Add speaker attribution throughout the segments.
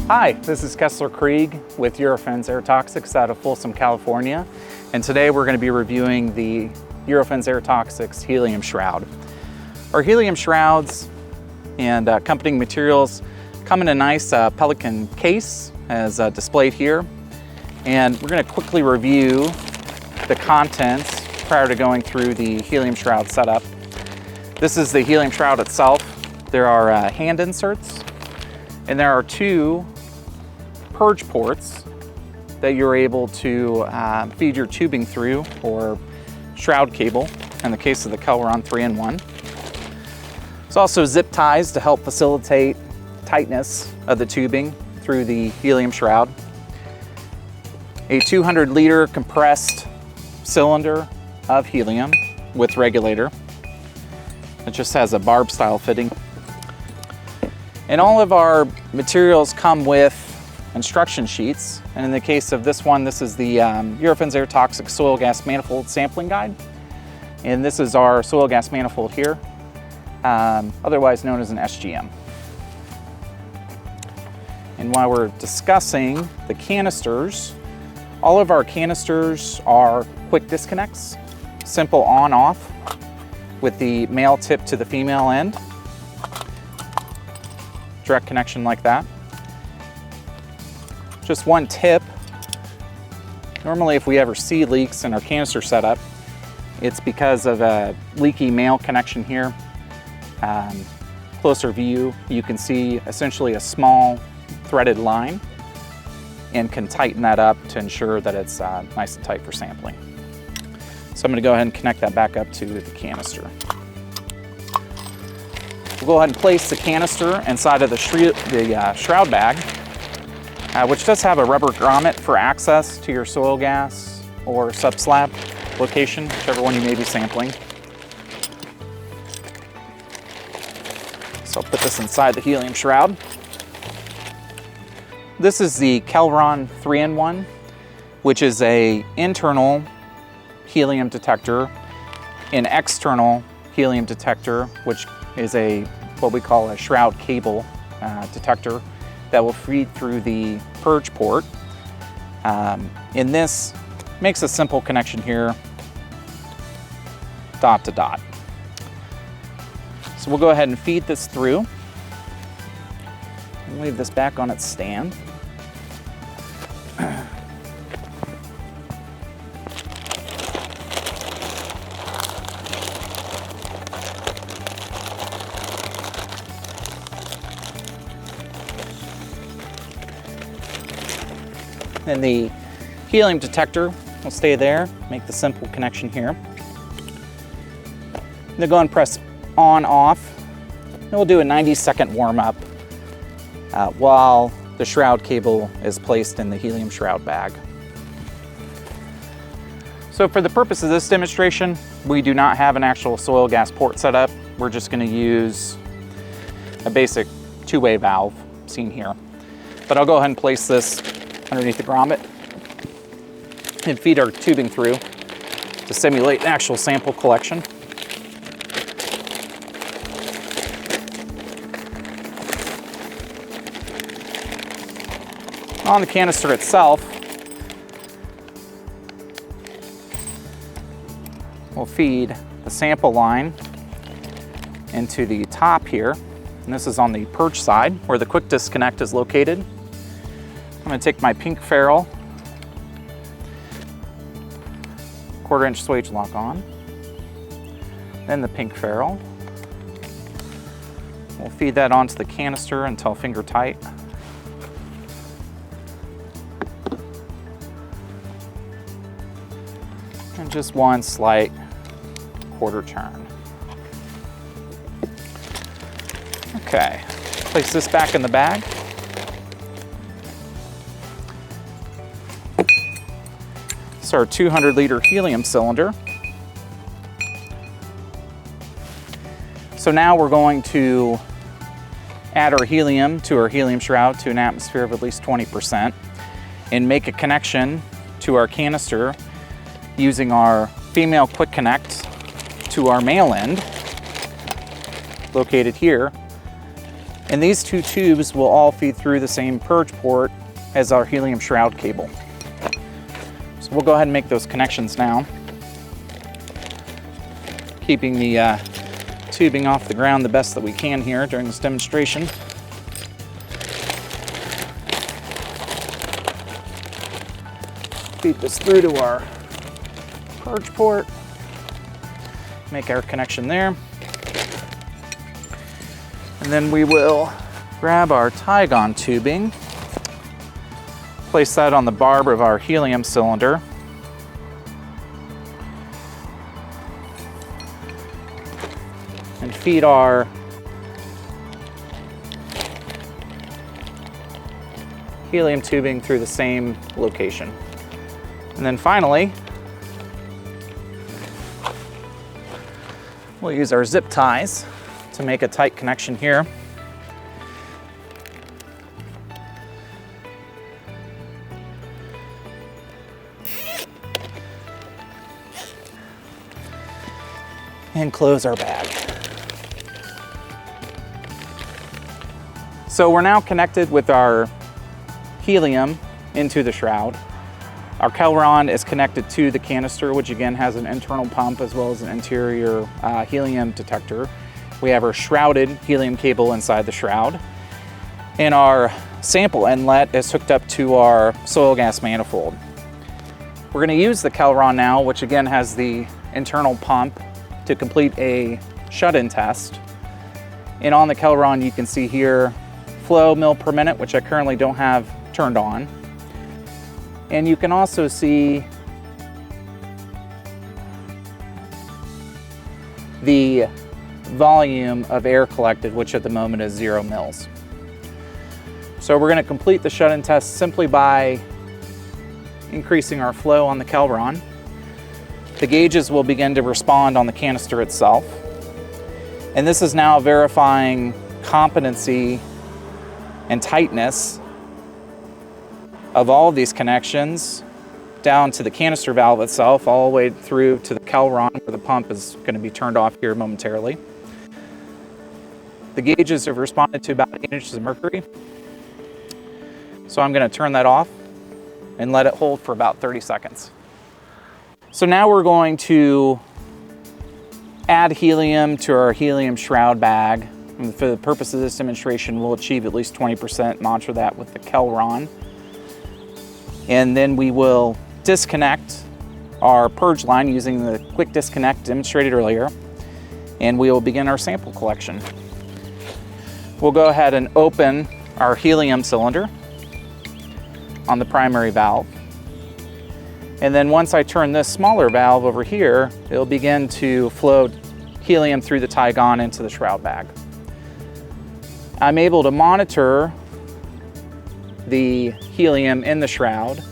Speaker 1: Hi, this is Kessler Krieg with Eurofins Air Toxics out of Folsom, California. And today we're going to be reviewing the Eurofins Air Toxics Helium Shroud. Our helium shrouds and accompanying materials come in a nice pelican case as displayed here. And we're going to quickly review the contents prior to going through the helium shroud setup. This is the helium shroud itself. There are hand inserts, and there are two purge ports that you're able to feed your tubing through, or shroud cable in the case of the Kelron 3-in-1. There's also zip ties to help facilitate tightness of the tubing through the helium shroud. A 200-liter compressed cylinder of helium with regulator. It just has a barb style fitting. And all of our materials come with instruction sheets. And in the case of this one, this is the Eurofins Air Toxics Soil Gas Manifold Sampling Guide. And this is our soil gas manifold here, otherwise known as an SGM. And while we're discussing the canisters, all of our canisters are quick disconnects, simple on-off with the male tip to the female end. Direct connection like that. Just one tip. Normally if we ever see leaks in our canister setup, it's because of a leaky male connection here. Closer view, you can see essentially a small threaded line and can tighten that up to ensure that it's nice and tight for sampling. So I'm going to go ahead and connect that back up to the canister. We'll go ahead and place the canister inside of the shroud bag, which does have a rubber grommet for access to your soil gas or subslab location, whichever one you may be sampling. So I'll put this inside the helium shroud. This is the Kelron 3-in-1, which is an internal helium detector, an external helium detector, which is what we call a shroud cable detector that will feed through the purge port. And this makes a simple connection here, dot to dot. So we'll go ahead and feed this through. We'll leave this back on its stand. And the helium detector will stay there, make the simple connection here. Then go and press on, off. And we'll do a 90-second warm-up while the shroud cable is placed in the helium shroud bag. So for the purpose of this demonstration, we do not have an actual soil gas port set up. We're just going to use a basic two-way valve seen here. But I'll go ahead and place this underneath the grommet and feed our tubing through to simulate an actual sample collection. On the canister itself, we'll feed the sample line into the top here, and this is on the purge side where the quick disconnect is located. I'm going to take my pink ferrule, 1/4-inch swage lock on, then the pink ferrule. We'll feed that onto the canister until finger tight. And just one slight quarter turn. Okay, place this back in the bag. Our 200-liter helium cylinder. So now we're going to add our helium to our helium shroud to an atmosphere of at least 20% and make a connection to our canister using our female quick connect to our male end located here And these two tubes will all feed through the same purge port as our helium shroud cable. So we'll go ahead and make those connections now, keeping the tubing off the ground the best that we can here during this demonstration. Feed this through to our purge port, make our connection there. And then we will grab our Tygon tubing, place that on the barb of our helium cylinder. And feed our helium tubing through the same location. And then finally, we'll use our zip ties to make a tight connection here. And close our bag. So we're now connected with our helium into the shroud. Our Kelron is connected to the canister, which again has an internal pump as well as an interior helium detector. We have our shrouded helium cable inside the shroud. And our sample inlet is hooked up to our soil gas manifold. We're going to use the Kelron now, which again has the internal pump, to complete a shut-in test. And on the Kelron, you can see here flow mil per minute, which I currently don't have turned on. And you can also see the volume of air collected, which at the moment is 0 mils. So we're going to complete the shut-in test simply by increasing our flow on the Kelron. The gauges will begin to respond on the canister itself. And this is now verifying competency and tightness of all of these connections down to the canister valve itself, all the way through to the Kelron, where the pump is going to be turned off here momentarily. The gauges have responded to about 8 inches of mercury. So I'm going to turn that off and let it hold for about 30 seconds. So now we're going to add helium to our helium shroud bag. And for the purpose of this demonstration, we'll achieve at least 20%, monitor that with the Kelron. And then we will disconnect our purge line using the quick disconnect demonstrated earlier, and we will begin our sample collection. We'll go ahead and open our helium cylinder on the primary valve. And then once I turn this smaller valve over here, it'll begin to flow helium through the Tygon into the shroud bag. I'm able to monitor the helium in the shroud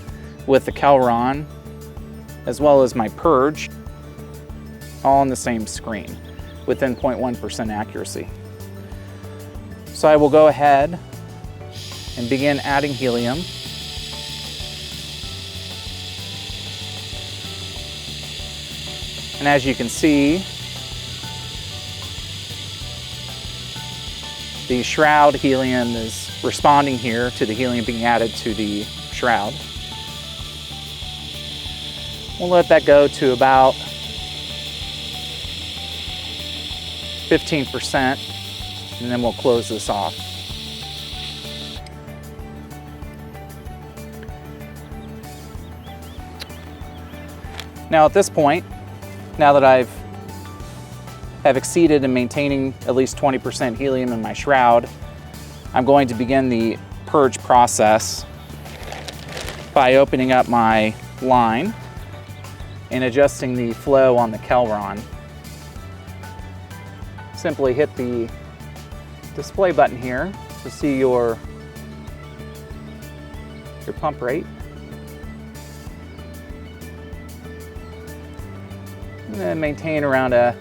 Speaker 1: with the Kelron, as well as my purge, all on the same screen within 0.1% accuracy. So I will go ahead and begin adding helium. And as you can see, the shroud helium is responding here to the helium being added to the shroud. We'll let that go to about 15%, and then we'll close this off. Now at this point, now that I have exceeded and maintaining at least 20% helium in my shroud, I'm going to begin the purge process by opening up my line and adjusting the flow on the Kelron. Simply hit the display button here to see your pump rate. And then maintain around a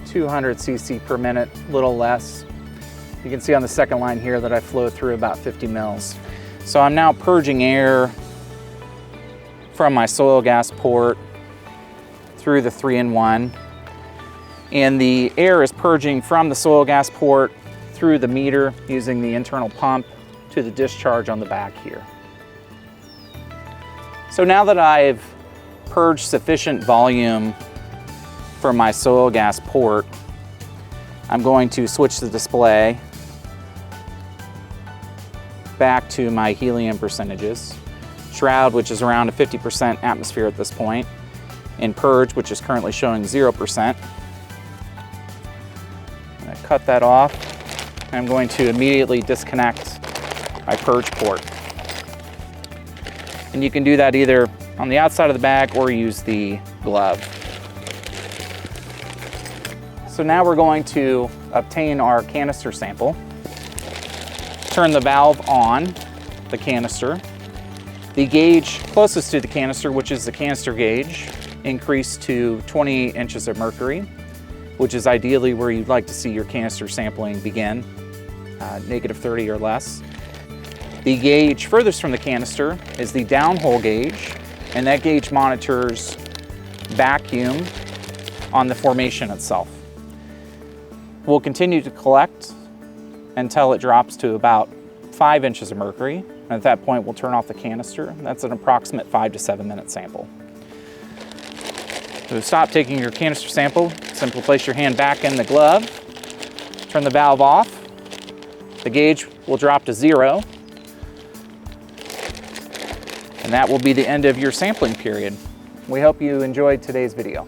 Speaker 1: 200 cc per minute, a little less. You can see on the second line here that I flow through about 50 mils. So I'm now purging air from my soil gas port through the 3-in-1. And the air is purging from the soil gas port through the meter using the internal pump to the discharge on the back here. So now that I've purged sufficient volume from my soil gas port, I'm going to switch the display back to my helium percentages. Shroud, which is around a 50% atmosphere at this point, and purge, which is currently showing 0%. I cut that off. I'm going to immediately disconnect my purge port. And you can do that either on the outside of the bag or use the glove. So now we're going to obtain our canister sample. Turn the valve on the canister. The gauge closest to the canister, which is the canister gauge, increased to 20 inches of mercury, which is ideally where you'd like to see your canister sampling begin, -30 or less. The gauge furthest from the canister is the downhole gauge, and that gauge monitors vacuum on the formation itself. We'll continue to collect until it drops to about 5 inches of mercury. At that point, we'll turn off the canister. That's an approximate 5 to 7 minute sample. To stop taking your canister sample, simply place your hand back in the glove, turn the valve off. The gauge will drop to 0. And that will be the end of your sampling period. We hope you enjoyed today's video.